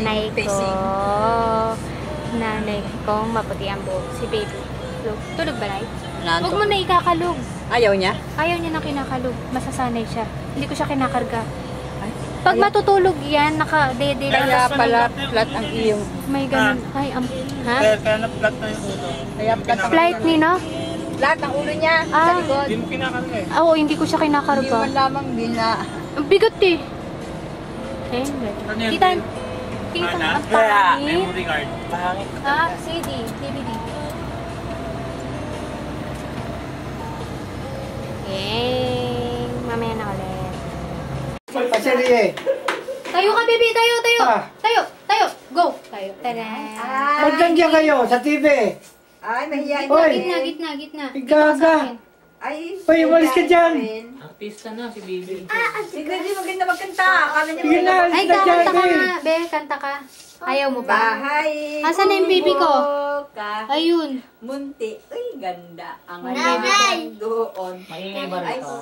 nanay ko. Nanay ko, maputi ang buhok. Si baby. Tulog ba, Nay? Huwag mo na ikakalog. Ayaw niya? Ayaw niya na kinakalog. Masasanay siya. Hindi ko siya kinakarga. Pag matutulog yan, naka-dede lang. Kaya pala flat ang iyong... May ganun. Ay, ha? Kaya na-flat na yung ulo. Kaya flat ang... Flight ni, no? Flat ang ulo niya sa likod. Hindi mo kinakarga eh. Oo, hindi ko siya kinakarga. Hindi man lamang din na... Ang bigat eh. Kita, ang pangit. Memory card. Pangit. CD, DVD. Yay! Mamaya na ulit. Pasiri eh. Tayo ka, baby! Tayo! Ah. Tayo! Go! Tayo. Tada! Ba't nandiyan kayo sa TV? Ay, mahihayin Oy. Gitna. Igaga. Ay, Uy, umalis ka dyan. Artista na si baby. Si Grady maganda magkanta. Akala niya Sige na, Ay, alis na dyan, kanta ka eh. nga. Be, kanta ka. Ayaw mo ba? Bahay. Asan na yung baby ko? Kahit Ayun. munti. Uy, ganda. Ang Nanay. doon. Maingay ba Ay, rito?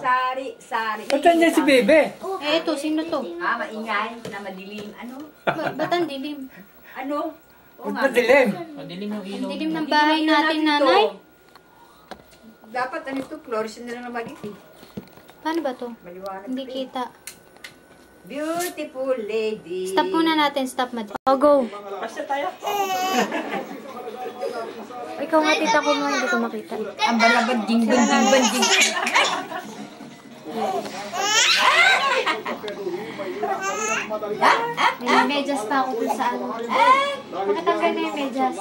sari. Ba't nandiyan si Bebe? Eh, ito. Sino to? Maingay na madilim. Ano? Ba't ang dilim? Ano? Oo Ba't nga. madilim? Madilim yung Ang ilaw. dilim ng Hindi bahay naman natin, ito. nanay. Dapat ano ito, fluorescent na lang naman ito. Paano ba to? Maliwanag. Hindi pa eh. kita. Beautiful lady. Stop muna natin. Stop, Mad. Oh, go. Basta tayo. Ikaw nga, tita ko mo. Hindi ko makita. Ang balabanding, banding. May medyas pa ako dun sa ano. Nakatanggal na yung medyas.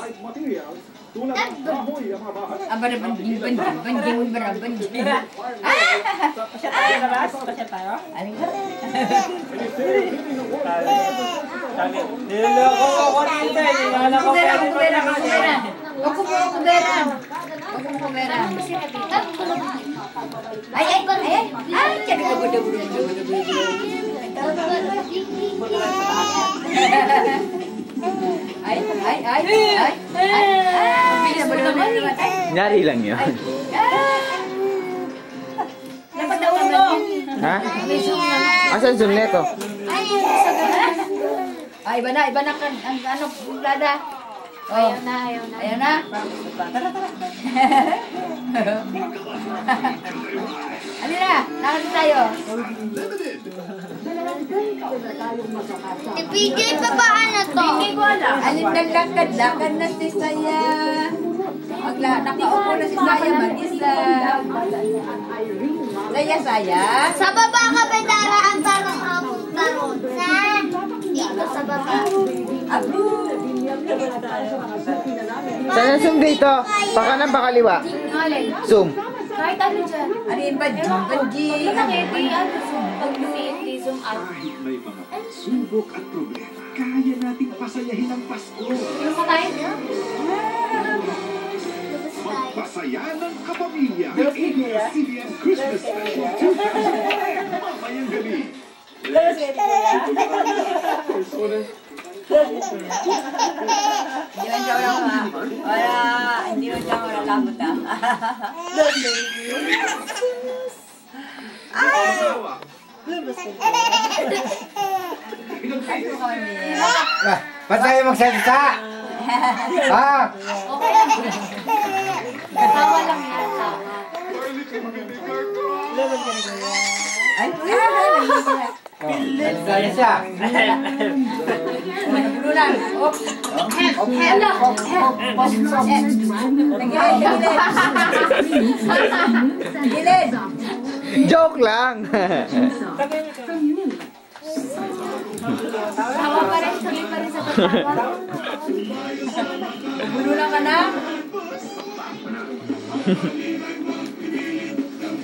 Ang balabanding, banding. Basta tayo na last. Basta tayo. Aling Sabi, niloloko ako dito eh. Niloloko ako. Kudera. Ay, tiyan ka budo. Ay. Nyari lang yun. Dapat daw mo. Ha? Asan zoom neto? Ay, iba na kan ang ano, bulada. Ayaw na. Ayan na. Tara. Alina, nakita tayo. PJ, paano to? Hindi ko alam. Alin na lakad na si Saya. Nakaupo na si Saya mag-isa. Saya. Sa baba ka ba daraan parang apunta ron? Dito sa baba. Abu. Saan ang zoom dito? Pakanan pa kaliwa? Zoom. Kahit ano dyan. Ano yung badji? Zoom out. May mga pagsubok at problema, kaya nating pasayahin ang Pasko. Ano ka tayo? Magpasaya ng kapamilya. ABS-CBN Christmas Special 2005. Mamayang gabi. Hindi man siya wala lamot Ba't tayo magsalita? Ha? Tawa lang yan. Gaya siya. Nagulunan. Gilid. Joke lang. Tawa pa rin. Sabi pa rin sa pagtawa. Nagulunan ka na.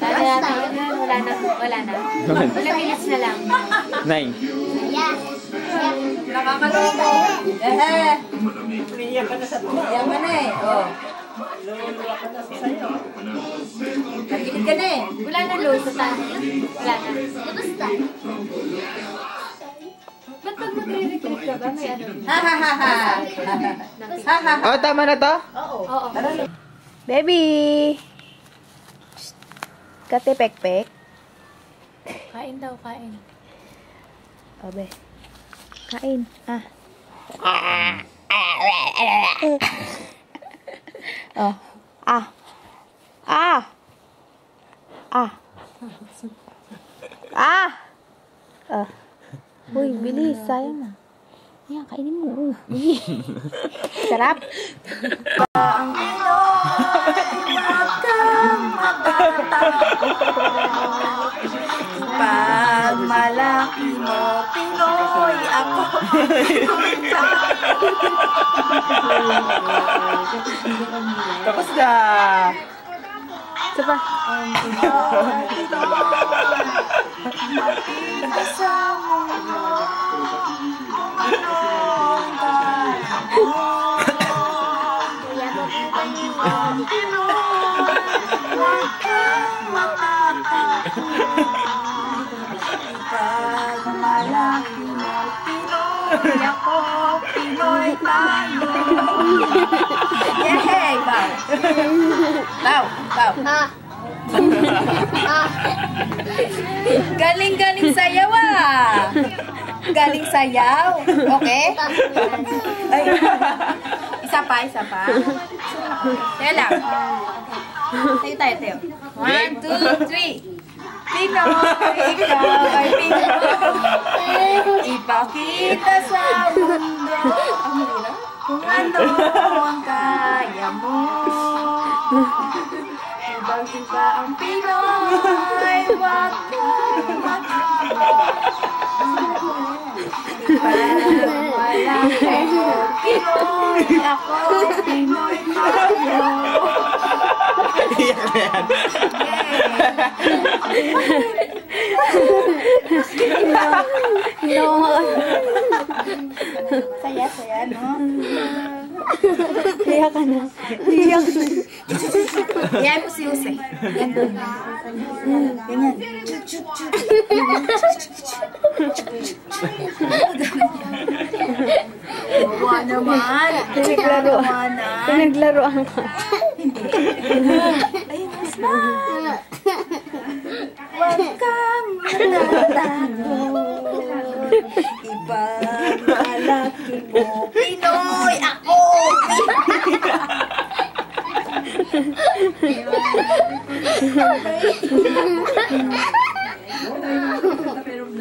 Wala na. Wala minutes na lang. 9. Yes. Nakakaloko. Umiiyak ka na sa tuwa. Ayan ka na eh. Oh. Luluwa ka na sa sayo. Nagilid ka na eh. Wala na low sa tayo. Wala na. Basta. Ba't pag magre-recruit ka ba? May ano? Oh, tama na to? Oo. Baby! Kate pek-pek. Kain daw, kain. Obe. Kain. Ah. Oh. Ah. Ah. Ah. Ah. Ah. Uy, bilis. Sayang na. Ayan, kainin mo. Uy. Sarap. Pag malaki mo, Pinoy ako. Tapos na. Isa pa. Pag malaki mo, Pinoy ako, Pinoy tayo. Yay! Bow! Bow! Bow! Galing-galing sayaw ah! Galing sayaw. Okay? Ay. Isa pa, isa pa. Tayo lang. Tayo. 1, 2, 3. Pinoy, ikaw ay Pinoy. Ipakita sa mundo kung ano ang kaya mo. Ibang-iba ang Pinoy, wag kang magkakaroon. Ipagmalaki mo, Pinoy, ako, Pinoy tayo. Iyak na yan. Saya, no? Iyak ka na. Yan mo si Jose. Ganyan. Buwa naman. Pinaglaruan ka. Ayun, mas na. Huwag kang natatago. Ipagmalaki mo, Pinoy ako.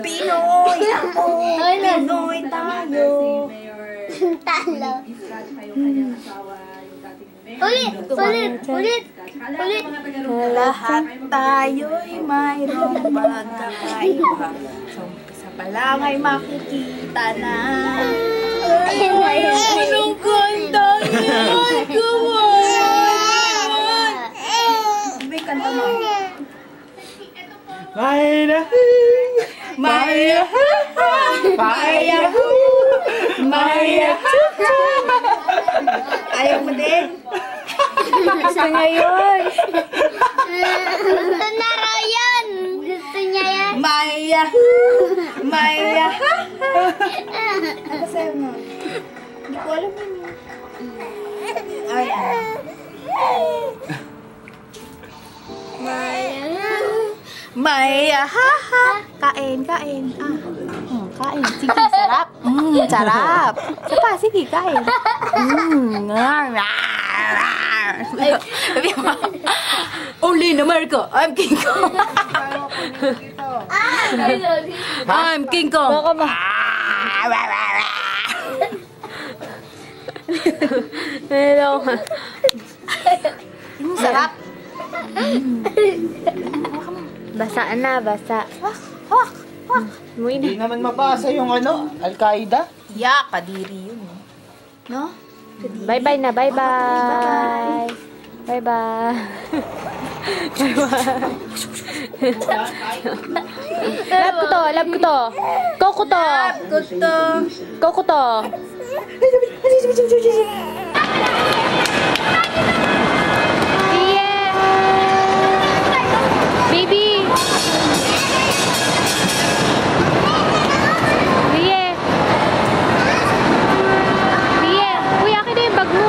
Pinoy ako. Pinoy tayo. Talo. Ulit. Lahat tayo'y mayroong magkakaiba. So, umpisa pa lang ay makikita na. Anong kanta yun? Gawan! May kanta mo. Maya. Maya! Maya! Maya! Ayaw mo din? Gusto niya yun. Gusto na raw yun. Gusto niya yan. Maya! Maya! Ano sa'yo mo? Hindi ko alam yun. Ayan. Maya! Ha-ha! Kain. Kain. Sige, sarap. Sarap. Sige, kain. Only in America, I'm King Kong. I'm King Kong. Baka ba? Hello. Sarap. Basa na, basa. Muy Hindi naman mabasa yung Al-Qaeda. Yeah, kadiri yun. No? Bye-bye na, bye-bye. Bye-bye. Love ko to. Koko to. Koko to. Baby. Uy, akin na yung bag mo.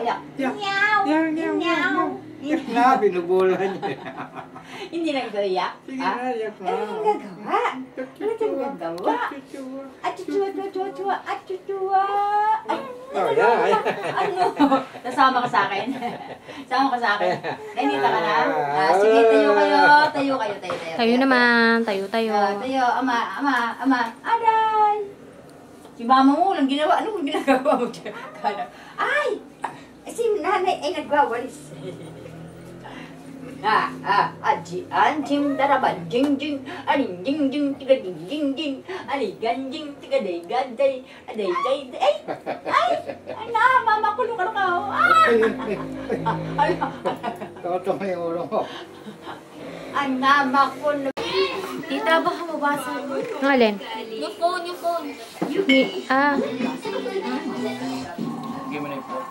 yak. Yak na, binubulan niya. Hindi na ikaw iyak? Sige na, yak na. Ano yung gagawa? Ano yung gagawa? Achuchua, chuchua, achuchua. Oh, yeah. Ano? Nasama ka sa akin? Sama ka sa akin? Nainita ka na? Sige, tayo kayo. Tayo. Tayo naman. Tayo. Tayo, ama. Aray! Si mama mo, walang ginawa. Ano kung ginagawa mo? Ay! Si nanay ay nagwawalis. Anjing daraban, jing, aning jing, tiga jing, aning ganjing, tiga day, gaday, aday, ay, mama, kulong ka. Totoo yung ulo mo. Mama ko na. Tita, baka mabasa mo. Ang alin? Yung phone. Sige mo na yung phone.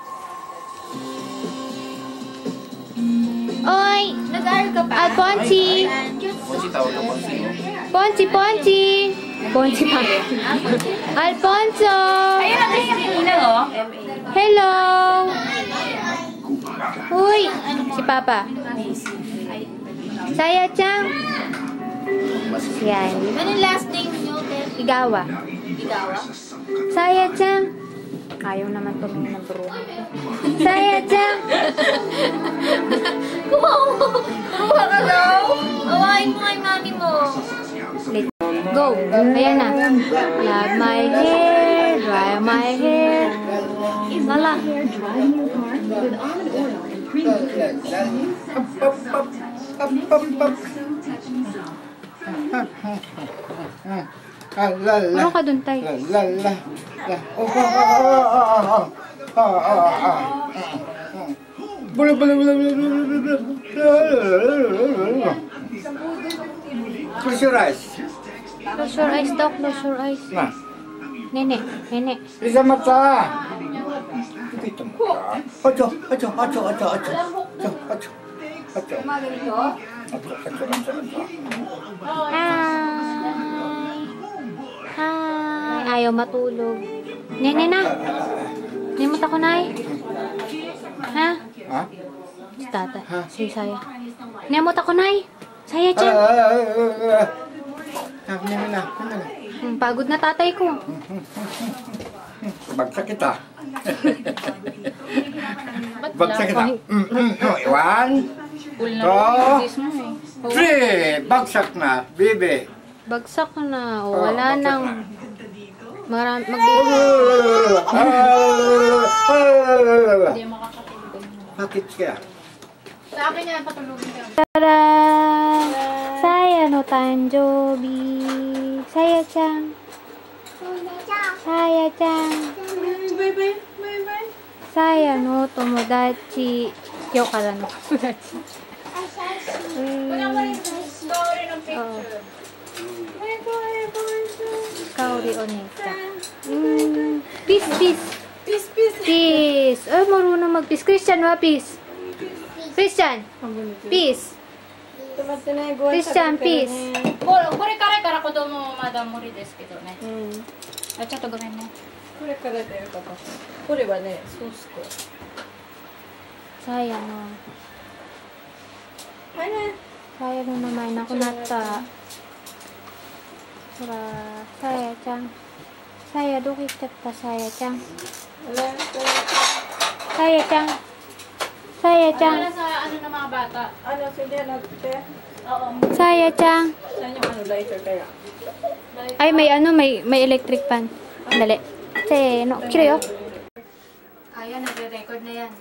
Oy! Nag-aaral ka pa? Alfonsi! Ponsi, tawag ka Ponsi. Ponsi pa. Alfonso! Ayun ang kanina, oh. Hello! Uy! Si Papa. Saya-chan. Yan. Anong last name niyo, Ted? Igawa. Bigawa? Saya-chan. Ayaw naman tumingin ng bro. Saya-chan. Kuha ka daw. Awain mo kay mami mo. Go! Ayan na. Love my hair, dry my hair. Lala. Ano ka dun, Tay? Close your eyes. Close your eyes daw, close your eyes. Na. Nene. Isa mata. Dito mo. Acho. Hi. Ayaw matulog. Nene na. Nimot ako, Nay. Ha? Ha? Si Tata. Si Saya. Nimot ako, Nay. Saya, Chan. Pagod na tatay ko. Bagsak kita. Bagsak kita. 1, 2, 3. Bagsak na, bibi. Bagsak na. O, wala nang... Bakit kaya? Sa akin yan, patulogin ka. Tara! Saya no tanjobi. Saya-chan. Saya no tomodachi. Kyokara no tomodachi. Kaori oneta. Peace. Ay, marunong mag-peace. Christian, peace. Christian, peace. Christian, peace. これから子供まだ無理ですけどね。ちょっとごめんね。これからだよ、パパ。これはね、ソースコ。 Saya no. Saya no naman ako nata. Saya-chan. Saya, dokichatta, Saya-chan. Saya-chan. Para sa ano ng mga bata. Saya-chan. Ay, may electric fan. Dali. No, kiro yo. Kaya, nagre-record na yan.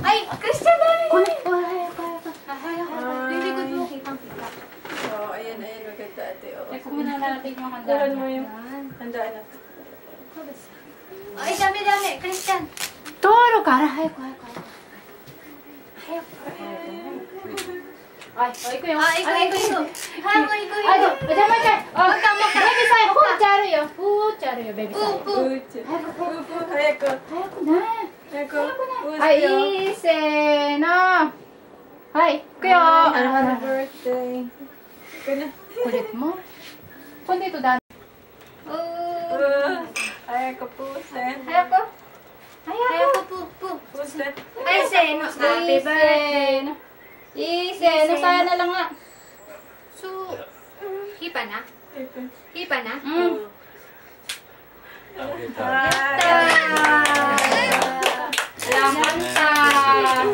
Ay, Christian na! Liligot mo. Kitang-kita. Ayan, maganda ate. Check muna natin yung handaan niya. Handaan na. Ay, dami. Christian. Toro kara. Hayok. Ay, ikaw yung... Ikaw. Ay, macam-macam. Oh, baby saya. Charo yo, baby saya. Ay, no. Ay, kuya. Happy birthday. Kulit mo. Punta ito dami. Ayoko po, Sen. Hayako. po. Ay, Sen, happy birthday. Isen, nasaya na lang nga. So, hipa na? Hipa na? Walang kanta.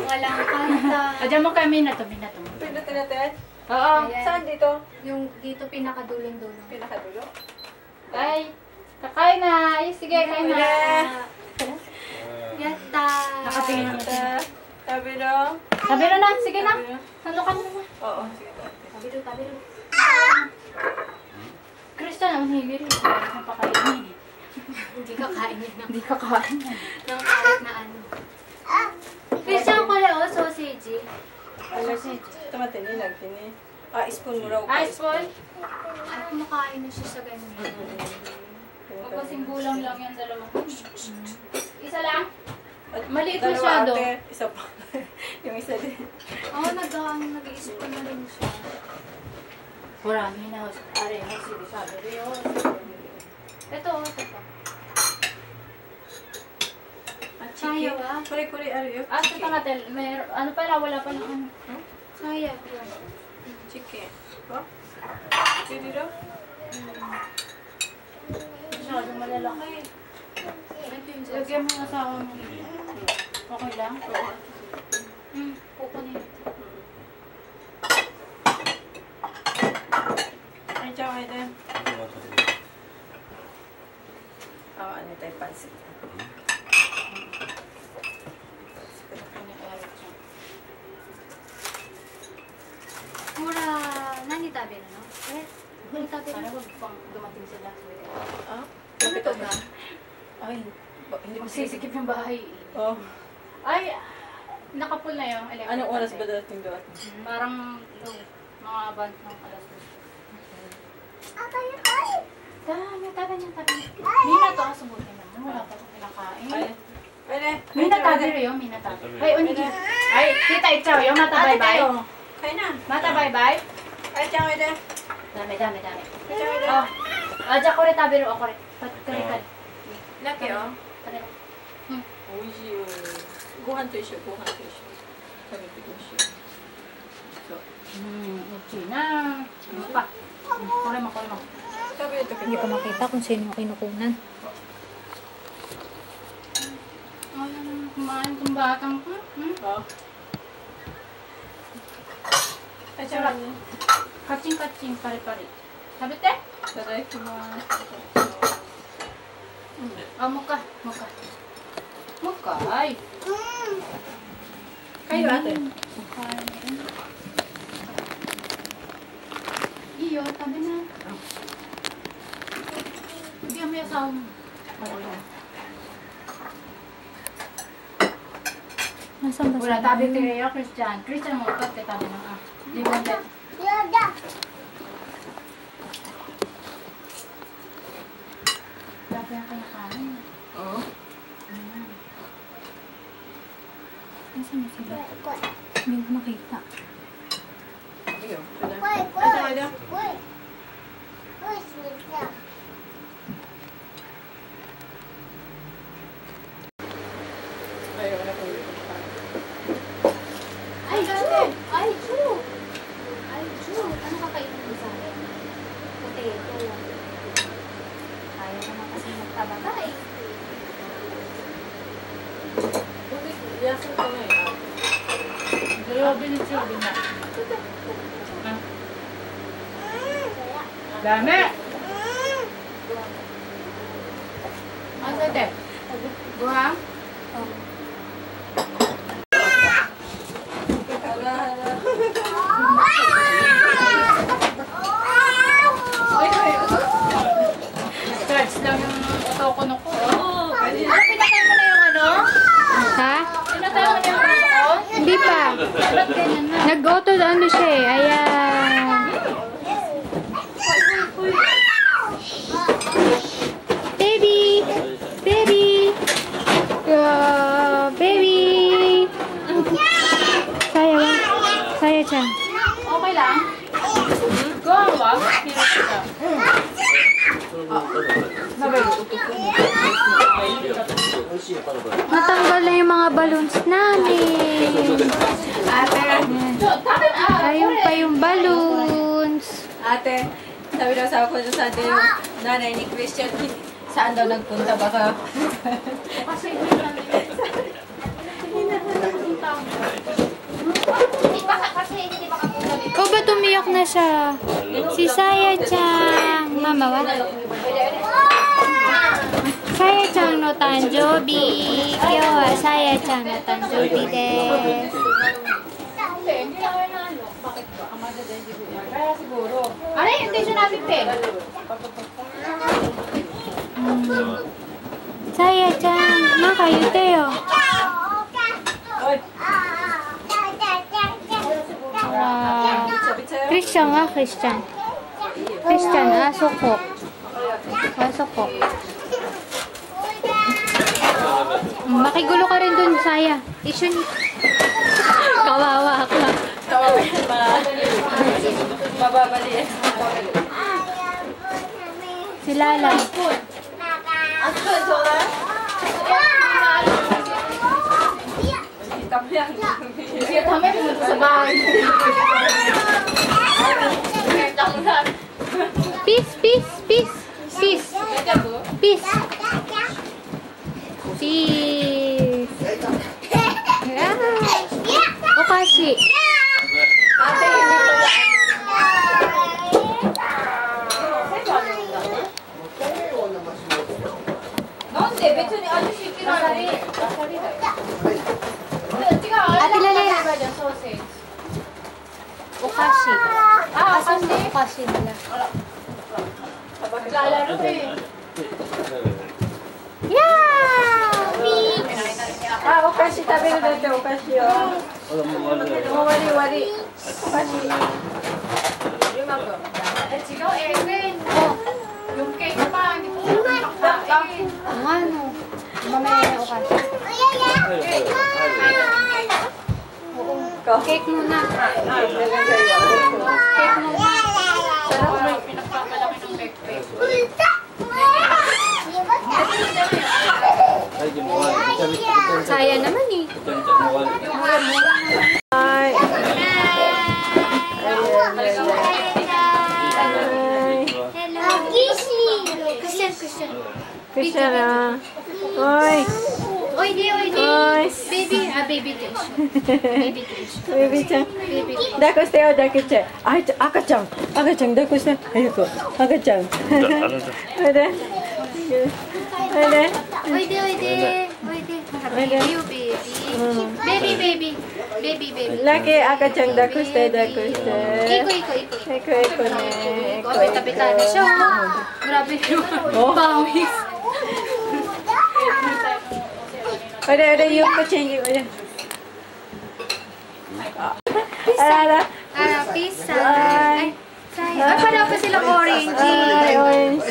Walang kanta. Adyan mo kami na to. Pinutin natin. Oo. Saan dito? Yung dito pinakadulong-dulo. Pinakadulo? Ay, kakain na. Ay, sige, kain na. Yatta. Nakatingin na natin. Sabi no? Sabi na, sige na. Sandukan mo na. Oo, sige. Tabi do. Christian, ang higil. Napakainin eh. Hindi kakain yan Hindi ka kain. ng kahit na ano. Christian ko lang, sausage. Tumatinin, nagtinin. Spoon mo raw. Ice ball. Ay, kumakain na siya sa ganyan. Magkasing gulang lang yan, dalawa. Isa lang? Maliit Dalawa, masyado. ate. Isa pa. Yung isa din. Oo, nag-iisip ko na rin siya. Marami na. Are, sige, sabi rin. Ito pa. Sayang ah. Kuri-kuri, ariyo. Ito pa natin. Ano pala, wala pa ng ano. Sayang. Chicken. Oh? Pwede daw? Masyadong malalaki. Lagyan mo yung asawa mo. Okay lang? Oo. Kukunin. Ay, tiyaw kayo din. Ano tayo, pansit. Mura, nani tabi na, no? Nani tabi na. Sana huwag pang dumating sila. Ano to ba? Ay, hindi mo Magsisikip yung bahay. Oh. Ay, nakapul na yung electric. Anong oras kasi. ba dating doon? Parang mga band ng alas 2. Tabi niya. Mina to, kasubutin naman. Wala pa itong kinakain. Ay, Mina tabi rin yun, mina tabi. Ay, unigin. Ay, tita, ikaw, yung mata bye-bye. Kaya na. Mata bye-bye. Ay, tiyaw kayo din. Dami. Tiyaw kayo din. Oh. Diyan ko rin tabi rin. Ako rin. Kari. Laki, oh. Kari. 오이시요. 고한 되시오, 고한 되시오. 저기 되시오. Okay na. Ano pa? Kuray mo. Sabi ito Hindi ko makita kung sino yung kinukunan. Ay, kumain kong batang ko. Oh. Ay, sarap. Kaching, pare-pare. Sabi te? Daray, kumain. Oh, muka. Ay. Kayo, ate. Iyo, tabi na. Hindi kami asawa mo. Nasaan ba Wala tabi kayo, Christian. Christian mo, tabi na. Di ba dyan? Tabi ang kinakain. Oo. Nasaan ba sila? Hindi ko makita. Iyo. Ay, tiyaw kayo din. Ayaw na po. Ay, dati! Ay, Chu! Ano kakainin mo sa akin? Potato. Ayaw naman kasi magtabata eh. Yasin ko na eh. Dalawa binitsyo, na. Dami! Ano te? Buha? Charge lang yung tokono ko. Pinatay mo na yung ano? Ha? Pinatay mo na yung ano ko? Hindi pa. Ba't ganyan na? Nag-auto ano siya eh. Ayan. Baby! Baby! Saya chan. Okay lang? Go ang wag. Hirap ka. Natanggal na yung mga balloons namin. Ayun pa yung balloons. Ate, sabi daw sa ako sa atin yung nanay ni Christian, saan daw nagpunta baka? O ba't umiyak na siya? Si Saya-chan. Mama, wa? Saya-chan no tanjobi. Kyo wa Saya-chan no tanjobi desu. Ano yung tissue natin, Pen? Saya-chan, makayuteyo. Wow. Christian nga, Christian. Christian, aso ko. Aso ko. Makigulo ka rin dun, Saya. Issue ni... Kawawa ka. Kawawa yan mga mababaliin. Si Lala. Sige, kami pumunta sa bahay. Peace, peace, peace. Peace. Peace. Peace. Ah. Okashi. Ate Lala. Okashi. Asan yung okashi nila? Lalaro eh. Okashi, tabi na dito, okashi, oh. Wari. Okashi. Sigaw, Ewen. Yung cake pa, hindi ko makakain. Ang ano? Mamaya na okashi. Cake muna. Cake muna. Pinagpapalaki ng cake. Saya naman eh. Hello. Christian. Christian, ah. Oy. Oy, di. Oy. Baby tissue. Baby tissue. Babyちゃん。抱っこしてよ、抱っこして。赤ちゃん抱っこして。早く。赤ちゃん。おいで。おいで。Baby, you baby. Baby. Lagi赤ちゃん抱っこして。Iko. Ekoね。Kapit-kapitan na siya. Grabe yung pawis. Ode, yung kucing. Ode. Ala. Peace. Ay, parang pa silang orange. Orange.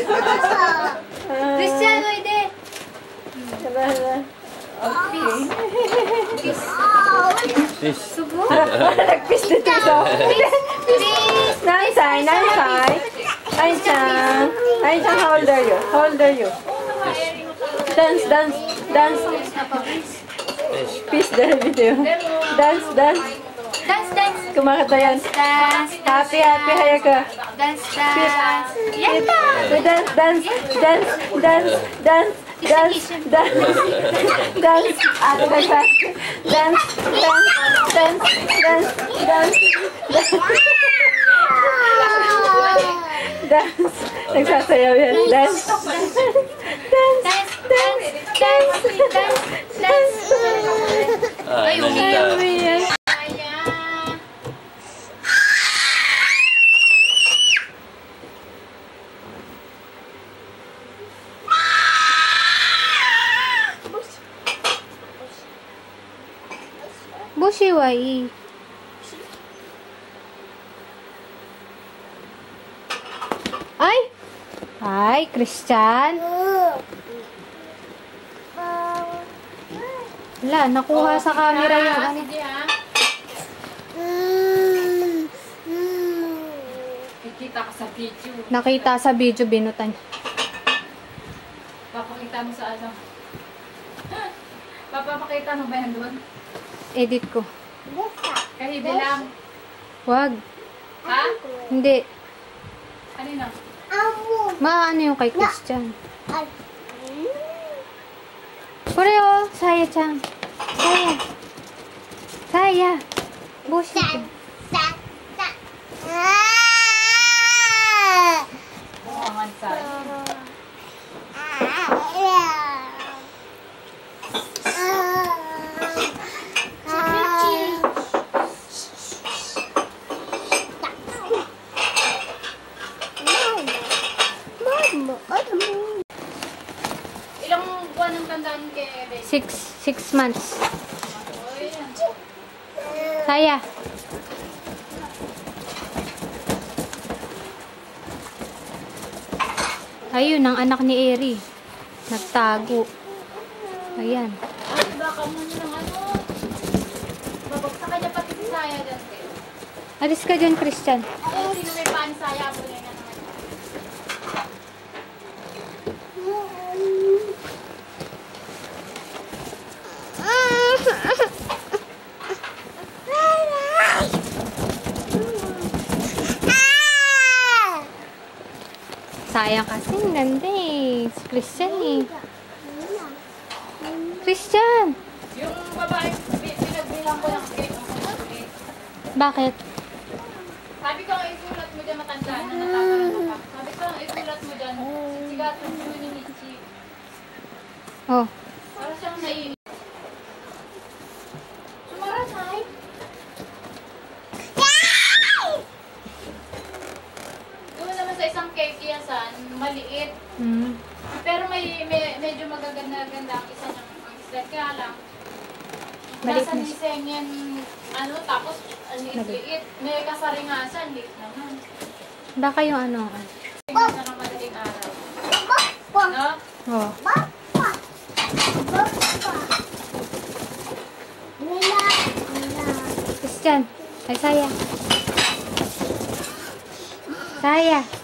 Christian, oide. Ala. Peace. Subo. Nag-peace dito ito. Peace. Nansay. Ai-chan, how old are you? Dance. Peace dahil video. Dance. Kumakata yan. Happy, hayaka. Dance. Yata. Dance. Nagsasayaw yan. Dance. Ay, umiyak. Bushiwai. Ay, Christian. Wala, nakuha sa camera yung ano. Nakita ka sa video. Nakita sa video, binutan. mo sa ano. Papapakita mo ba yan doon? Edit ko. Kahidi lang. Wag. Ha? Hindi. Kanino? Ano yung kay Christian? Koreo, Saya-chan. Saya. Saya. Busi. Bukangan sa Ilang buwan ang tandaan kay Baby? 6 months. Oh, yan. Saya. Ayun, ang anak ni Eri. Nagtago. Ayan. Ay, baka mo ng ano. Babagsakan niya pati si Saya dyan. Alis ka dyan, Christian. Ako, sino may paan Saya? Ako na naman. Sayang kasi, ang ganda eh. Si Christian eh. Christian! Yung babae, pinagbilang ko ng cake. Bakit? Sabi ko, isulat mo dyan matanda na natapos pa. Sabi ko, isulat mo dyan. Sigatong mo ni Nichi. Oh. Para siyang naiinit. Sumarasay. Doon naman sa isang cake yan, maliit. Mm. Pero medyo magaganda-ganda ang isa niyang ang isda. Kaya lang, Maliit nasa na siya. nisengin, ano, tapos ang liit-liit. May kasaringasan, liit naman. Baka yung ano. Tingnan na ng madaling araw. No? Oh. Christian. Ay, Saya. Saya.